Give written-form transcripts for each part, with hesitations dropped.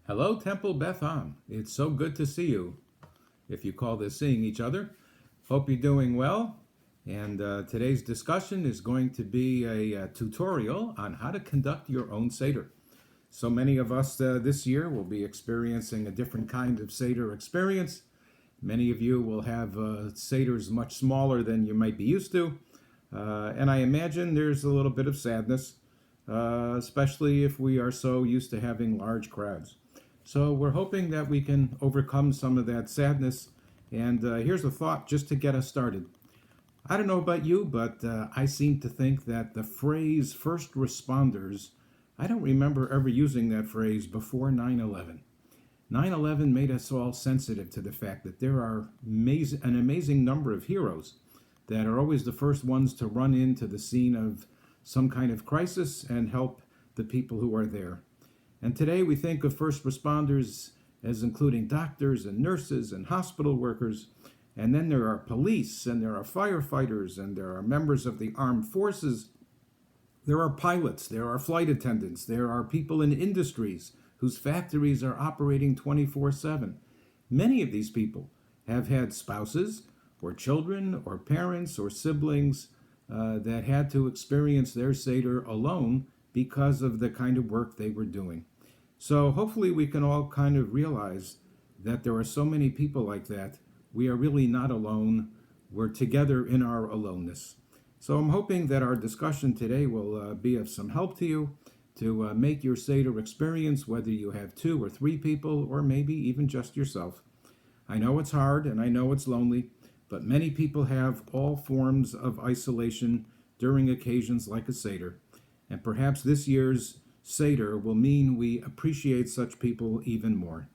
Hello, Temple Beth. It's so good to see you, if you call this seeing each other. Hope you're doing well. And today's discussion is going to be a tutorial on how to conduct your own Seder. So many of us this year will be experiencing a different kind of Seder experience. Many of you will have Seders much smaller than you might be used to. And I imagine there's a little bit of sadness, especially if we are so used to having large crowds. So we're hoping that we can overcome some of that sadness. And here's a thought just to get us started. I don't know about you, but I seem to think that the phrase first responders, I don't remember ever using that phrase before 9/11. 9/11 made us all sensitive to the fact that there are an amazing number of heroes that are always the first ones to run into the scene of some kind of crisis and help the people who are there. And today we think of first responders as including doctors and nurses and hospital workers. And then there are police and there are firefighters and there are members of the armed forces. There are pilots, there are flight attendants, there are people in industries whose factories are operating 24/7. Many of these people have had spouses or children or parents or siblings that had to experience their Seder alone because of the kind of work they were doing. So hopefully we can all kind of realize that there are so many people like that. We are really not alone. We're together in our aloneness. So I'm hoping that our discussion today will be of some help to you to make your Seder experience, whether you have 2 or 3 people or maybe even just yourself. I know it's hard and I know it's lonely, but many people have all forms of isolation during occasions like a Seder. And perhaps this year's Seder will mean we appreciate such people even more.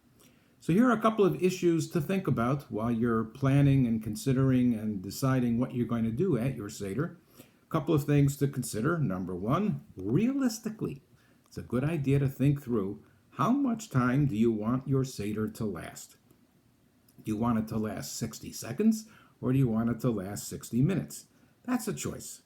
So here are a couple of issues to think about while you're planning and considering and deciding what you're going to do at your Seder. A couple of things to consider. Number one, realistically, it's a good idea to think through how much time do you want your Seder to last? Do you want it to last 60 seconds or do you want it to last 60 minutes? That's a choice.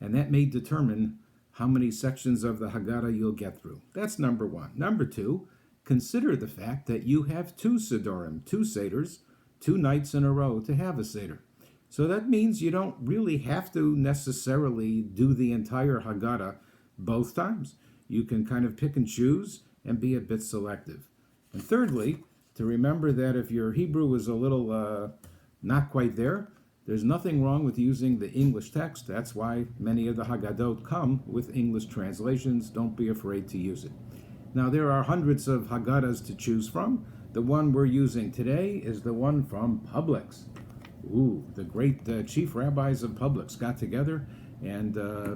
And that may determine how many sections of the Haggadah you'll get through. That's number one. Number two, consider the fact that you have 2 Sedorim, 2 Seders, 2 nights in a row to have a Seder. So that means you don't really have to necessarily do the entire Haggadah both times. You can kind of pick and choose and be a bit selective. And thirdly, to remember that if your Hebrew is a little not quite there, there's nothing wrong with using the English text. That's why many of the Haggadot come with English translations. Don't be afraid to use it. Now, there are hundreds of Haggadahs to choose from. The one we're using today is the one from Publix. The great chief rabbis of Publix got together and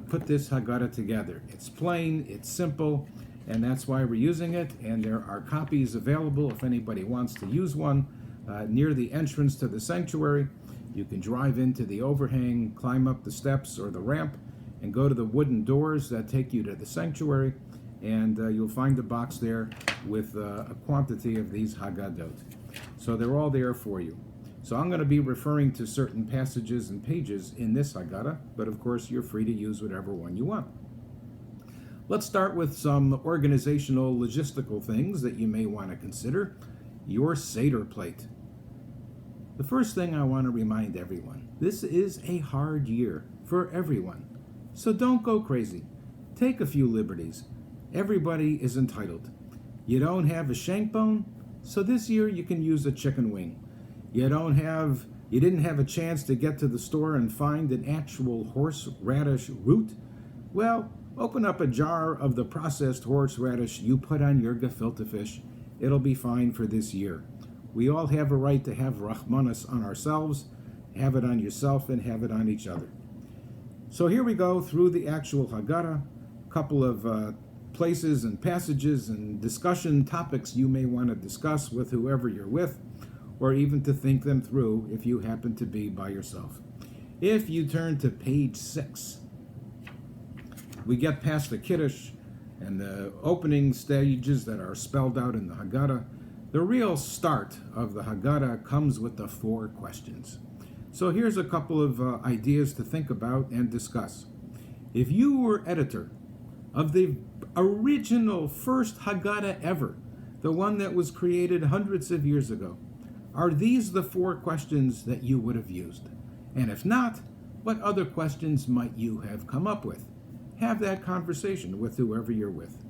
put this Haggadah together. It's plain, it's simple, and that's why we're using it. And there are copies available if anybody wants to use one near the entrance to the sanctuary. You can drive into the overhang, climb up the steps or the ramp, and go to the wooden doors that take you to the sanctuary, and you'll find a box there with a quantity of these Haggadot. So they're all there for you. So I'm going to be referring to certain passages and pages in this Haggadah, but of course you're free to use whatever one you want. Let's start with some organizational logistical things that you may want to consider. Your Seder plate. The first thing I want to remind everyone, this is a hard year for everyone. So don't go crazy. Take a few liberties. Everybody is entitled. You don't have a shank bone, so this year you can use a chicken wing. You didn't have a chance to get to the store and find an actual horseradish root? Well, open up a jar of the processed horseradish you put on your gefilte fish. It'll be fine for this year. We all have a right to have Rahmanas on ourselves, have it on yourself, and have it on each other. So here we go through the actual Haggadah, a couple of places and passages and discussion topics you may want to discuss with whoever you're with, or even to think them through if you happen to be by yourself. If you turn to page 6, we get past the Kiddush and the opening stages that are spelled out in the Haggadah. The real start of the Haggadah comes with the 4 questions. So here's a couple of ideas to think about and discuss. If you were editor of the original first Haggadah ever, the one that was created hundreds of years ago? Are these the four questions that you would have used? And if not, what other questions might you have come up with? Have that conversation with whoever you're with.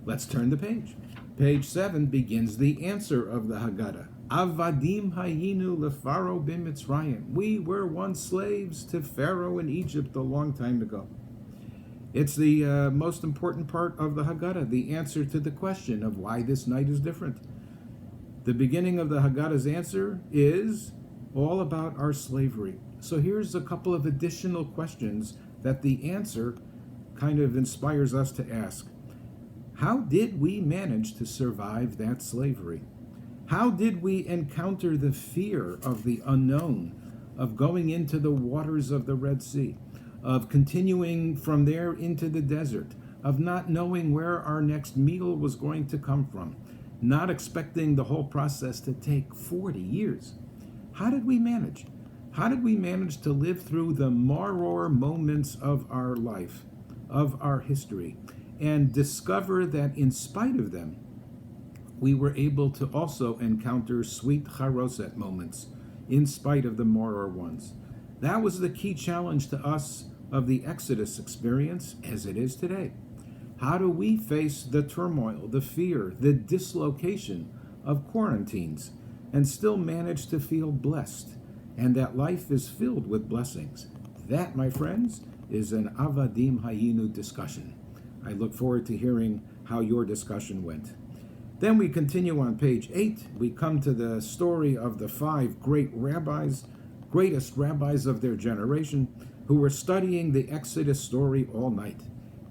Let's turn the page. Page 7 begins the answer of the Haggadah. Avadim hayinu lefaro b'Mitzrayim. We were once slaves to Pharaoh in Egypt a long time ago. It's the most important part of the Haggadah, the answer to the question of why this night is different. The beginning of the Haggadah's answer is all about our slavery. So here's a couple of additional questions that the answer kind of inspires us to ask. How did we manage to survive that slavery? How did we encounter the fear of the unknown, of going into the waters of the Red Sea, of continuing from there into the desert, of not knowing where our next meal was going to come from, not expecting the whole process to take 40 years? How did we manage? How did we manage to live through the maror moments of our life, of our history, and discover that in spite of them, we were able to also encounter sweet charoset moments in spite of the maror ones? That was the key challenge to us of the Exodus experience as it is today. How do we face the turmoil, the fear, the dislocation of quarantines and still manage to feel blessed and that life is filled with blessings? That, my friends, is an Avadim Hayinu discussion. I look forward to hearing how your discussion went. Then we continue on page 8. We come to the story of the 5 great rabbis, greatest rabbis of their generation, who were studying the Exodus story all night.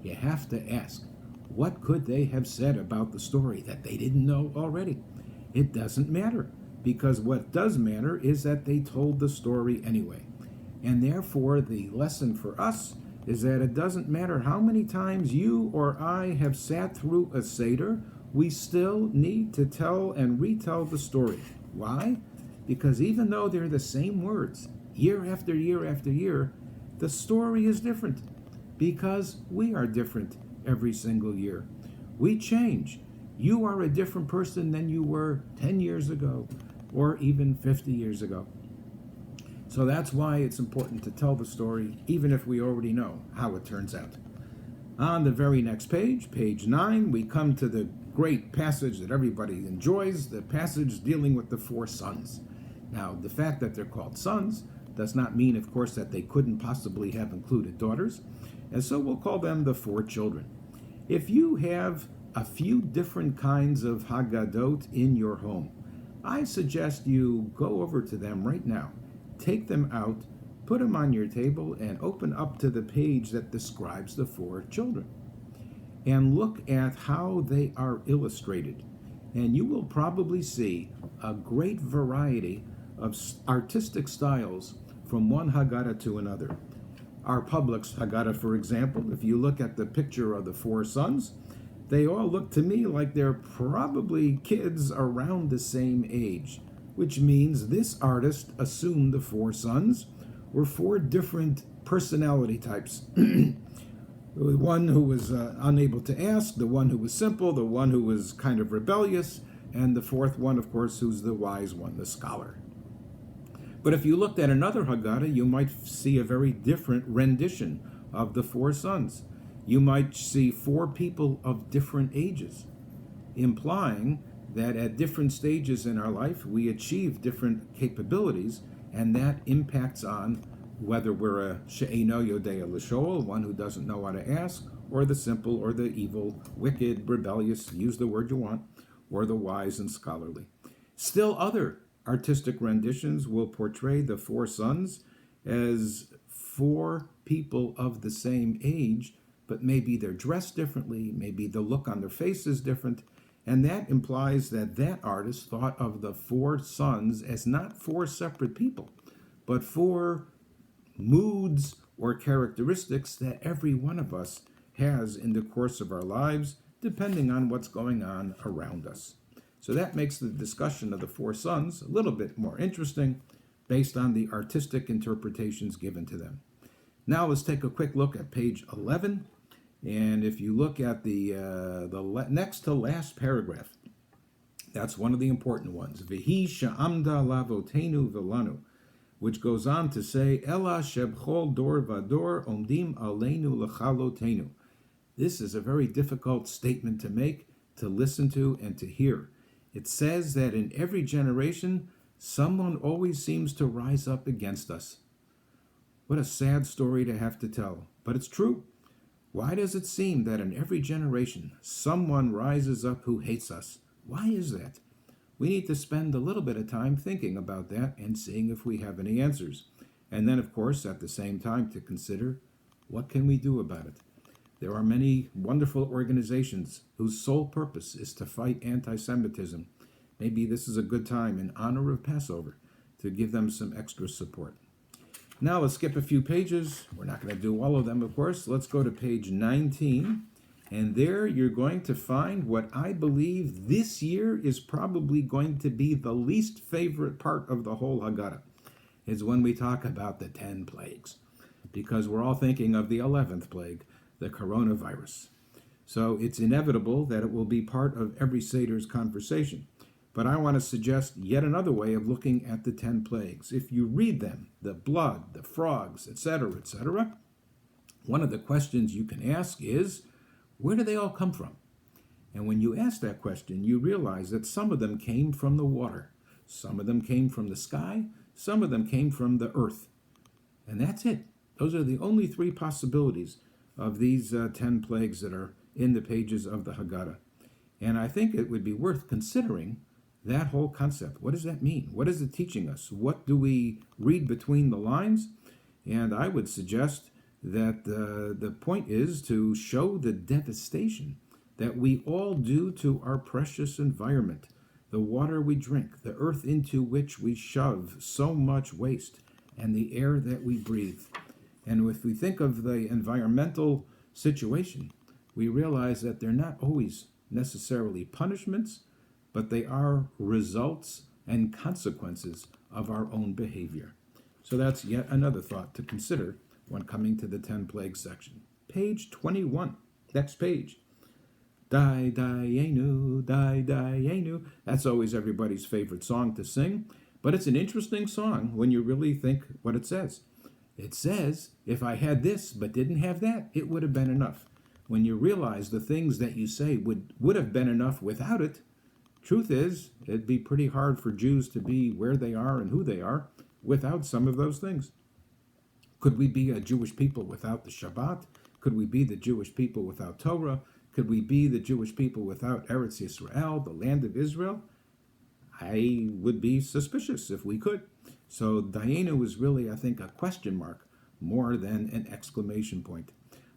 You have to ask, what could they have said about the story that they didn't know already? It doesn't matter, because what does matter is that they told the story anyway. And therefore, the lesson for us is that it doesn't matter how many times you or I have sat through a Seder, we still need to tell and retell the story. Why? Because even though they're the same words, year after year after year, the story is different, because we are different every single year. We change. You are a different person than you were 10 years ago, or even 50 years ago. So that's why it's important to tell the story, even if we already know how it turns out. On the very next page, page 9, we come to the great passage that everybody enjoys, the passage dealing with the 4 sons. Now, the fact that they're called sons does not mean, of course, that they couldn't possibly have included daughters, and so we'll call them the 4 children. If you have a few different kinds of Haggadot in your home, I suggest you go over to them right now, take them out, put them on your table, and open up to the page that describes the 4 children. And look at how they are illustrated. And you will probably see a great variety of artistic styles from one Haggadah to another. Our Publix Haggadah, for example, if you look at the picture of the 4 sons, they all look to me like they're probably kids around the same age, which means this artist assumed the 4 sons were 4 different personality types. The one who was unable to ask, the one who was simple, the one who was kind of rebellious, and the 4th one, of course, who's the wise one, the scholar. But if you looked at another Haggadah, you might see a very different rendition of the 4 sons. You might see 4 people of different ages, implying that at different stages in our life, we achieve different capabilities, and that impacts on whether we're a she'eino yodea l'shoel, one who doesn't know how to ask, or the simple, or the evil, wicked, rebellious, use the word you want, or the wise and scholarly. Still other artistic renditions will portray the 4 sons as 4 people of the same age, but maybe they're dressed differently, maybe the look on their face is different, and that implies that that artist thought of the 4 sons as not 4 separate people, but 4 moods or characteristics that every one of us has in the course of our lives, depending on what's going on around us. So that makes the discussion of the 4 sons a little bit more interesting based on the artistic interpretations given to them. Now let's take a quick look at page 11. And if you look at the next to last paragraph, That's one of the important ones. V'hi she'amda lavotenu v'lanu, which goes on to say, Ela shebchol dor vador omdim aleinu lechalotenu. This is a very difficult statement to make, to listen to, and to hear. It says that in every generation, someone always seems to rise up against us. What a sad story to have to tell, but it's true. Why does it seem that in every generation, someone rises up who hates us? Why is that? We need to spend a little bit of time thinking about that and seeing if we have any answers. And then, of course, at the same time, to consider, what can we do about it? There are many wonderful organizations whose sole purpose is to fight anti-Semitism. Maybe this is a good time in honor of Passover to give them some extra support. Now let's skip a few pages. We're not going to do all of them, of course. Let's go to page 19. And there you're going to find what I believe this year is probably going to be the least favorite part of the whole Haggadah. Is when we talk about the 10 plagues. Because we're all thinking of the 11th plague, the coronavirus. So it's inevitable that it will be part of every Seder's conversation. But I want to suggest yet another way of looking at the 10 plagues. If you read them, the blood, the frogs, etc., one of the questions you can ask is, where do they all come from? And when you ask that question, you realize that some of them came from the water, some of them came from the sky, some of them came from the earth. And that's it. Those are the only three possibilities of these 10 plagues that are in the pages of the Haggadah. And I think it would be worth considering that whole concept. What does that mean? What is it teaching us? What do we read between the lines? And I would suggest that the point is to show the devastation that we all do to our precious environment, the water we drink, the earth into which we shove so much waste, and the air that we breathe. And if we think of the environmental situation, we realize that they're not always necessarily punishments, but they are results and consequences of our own behavior. So that's yet another thought to consider when coming to the 10 plagues section. Page 21, next page. Die, Dayenu, die, Dayenu. That's always everybody's favorite song to sing, but it's an interesting song when you really think what it says. It says, if I had this but didn't have that, it would have been enough. When you realize the things that you say would have been enough without it, truth is, it'd be pretty hard for Jews to be where they are and who they are without some of those things. Could we be a Jewish people without the Shabbat? Could we be the Jewish people without Torah? Could we be the Jewish people without Eretz Yisrael, the land of Israel? I would be suspicious if we could. So Dayenu is really, I think, a question mark more than an exclamation point.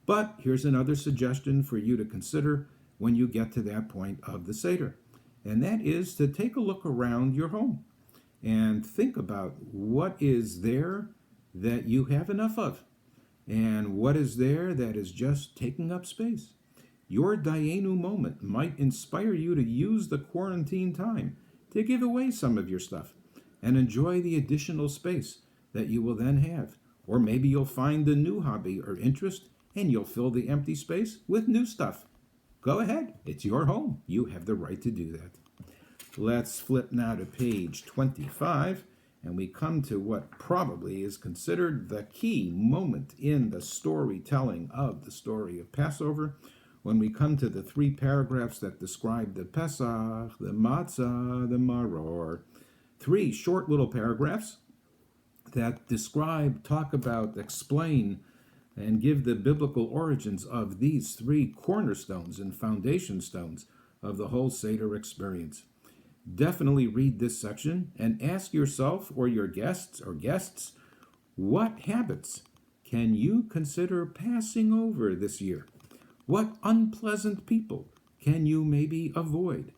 But here's another suggestion for you to consider when you get to that point of the Seder. And that is to take a look around your home and think about what is there that you have enough of and what is there that is just taking up space. Your Dayenu moment might inspire you to use the quarantine time to give away some of your stuff and enjoy the additional space that you will then have. Or maybe you'll find a new hobby or interest and you'll fill the empty space with new stuff. Go ahead, it's your home. You have the right to do that. Let's flip now to page 25, and we come to what probably is considered the key moment in the storytelling of the story of Passover, when we come to the 3 paragraphs that describe the Pesach, the Matzah, the Maror. 3 short little paragraphs that describe, talk about, explain, and give the biblical origins of these 3 cornerstones and foundation stones of the whole Seder experience. Definitely read this section and ask yourself or your guests, what habits can you consider passing over this year? What unpleasant people can you maybe avoid?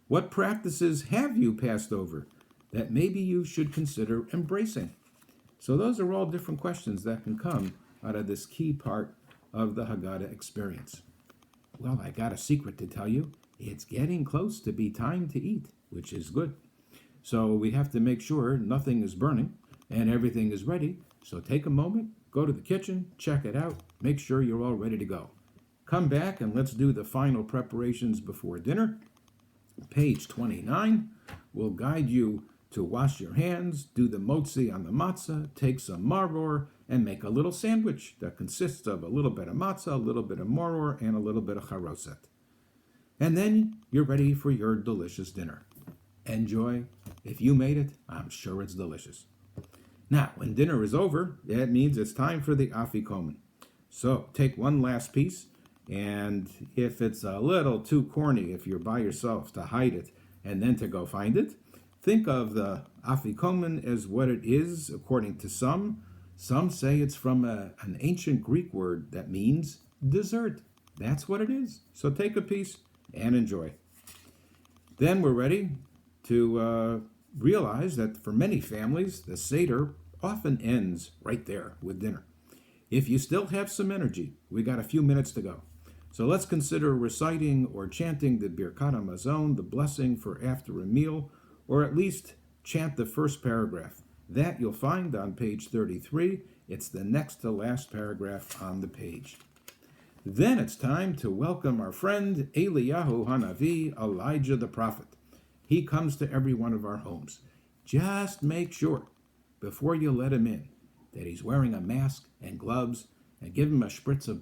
What practices have you passed over that maybe you should consider embracing? So those are all different questions that can come out of this key part of the Haggadah experience. Well, I got a secret to tell you. It's getting close to be time to eat, which is good. So we have to make sure nothing is burning and everything is ready. So take a moment, go to the kitchen, check it out, make sure you're all ready to go. Come back and let's do the final preparations before dinner. Page 29 will guide you to wash your hands, do the motzi on the matzah, take some maror, and make a little sandwich that consists of a little bit of matzah, a little bit of maror, and a little bit of charoset. And then you're ready for your delicious dinner. Enjoy. If you made it, I'm sure it's delicious. Now, when dinner is over, that means it's time for the afikomen. So take one last piece, and if it's a little too corny, if you're by yourself, to hide it and then to go find it, think of the afikomen as what it is according to some. Some say it's from an ancient Greek word that means dessert. That's what it is. So take a piece and enjoy. Then we're ready to realize that for many families, the Seder often ends right there with dinner. If you still have some energy, we got a few minutes to go. So let's consider reciting or chanting the Birkat HaMazon, the blessing for after a meal, or at least chant the first paragraph. That you'll find on page 33. It's the next to last paragraph on the page. Then it's time to welcome our friend Eliyahu Hanavi, Elijah the prophet. He comes to every one of our homes. Just make sure, before you let him in, that he's wearing a mask and gloves, and give him a spritz of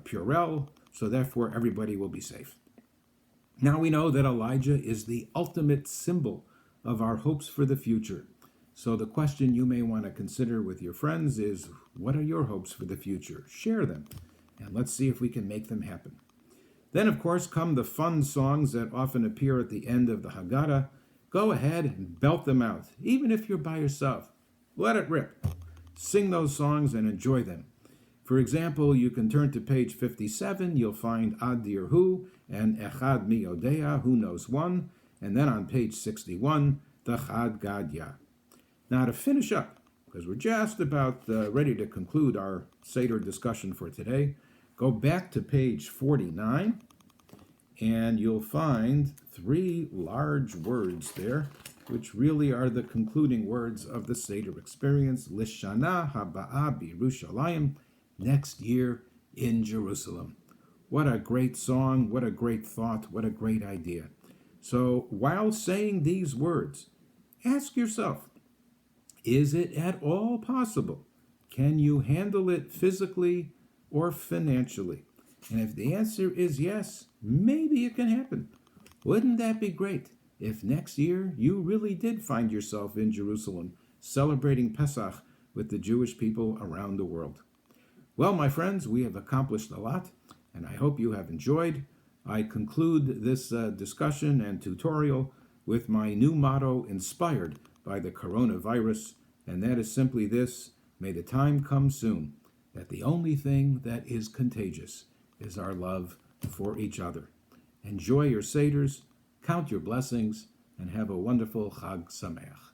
Purell, so therefore everybody will be safe. Now we know that Elijah is the ultimate symbol of our hopes for the future. So the question you may want to consider with your friends is, what are your hopes for the future? Share them, and let's see if we can make them happen. Then, of course, come the fun songs that often appear at the end of the Haggadah. Go ahead and belt them out, even if you're by yourself. Let it rip. Sing those songs and enjoy them. For example, you can turn to page 57. You'll find Adir Hu and Echad Mi Yodea, who knows one. And then on page 61, the Chad Gadya. Now to finish up, because we're just about ready to conclude our Seder discussion for today, go back to page 49, and you'll find three large words there, which really are the concluding words of the Seder experience, Lishana Haba'a B'Yerushalayim, next year in Jerusalem. What a great song, what a great thought, what a great idea. So while saying these words, ask yourself, is it at all possible? Can you handle it physically or financially? And if the answer is yes, maybe it can happen. Wouldn't that be great if next year you really did find yourself in Jerusalem celebrating Pesach with the Jewish people around the world? Well, my friends, we have accomplished a lot, and I hope you have enjoyed. I conclude this discussion and tutorial with my new motto inspired by the coronavirus, and that is simply this: may the time come soon that the only thing that is contagious is our love for each other. Enjoy your Seders, count your blessings, and have a wonderful Chag Sameach.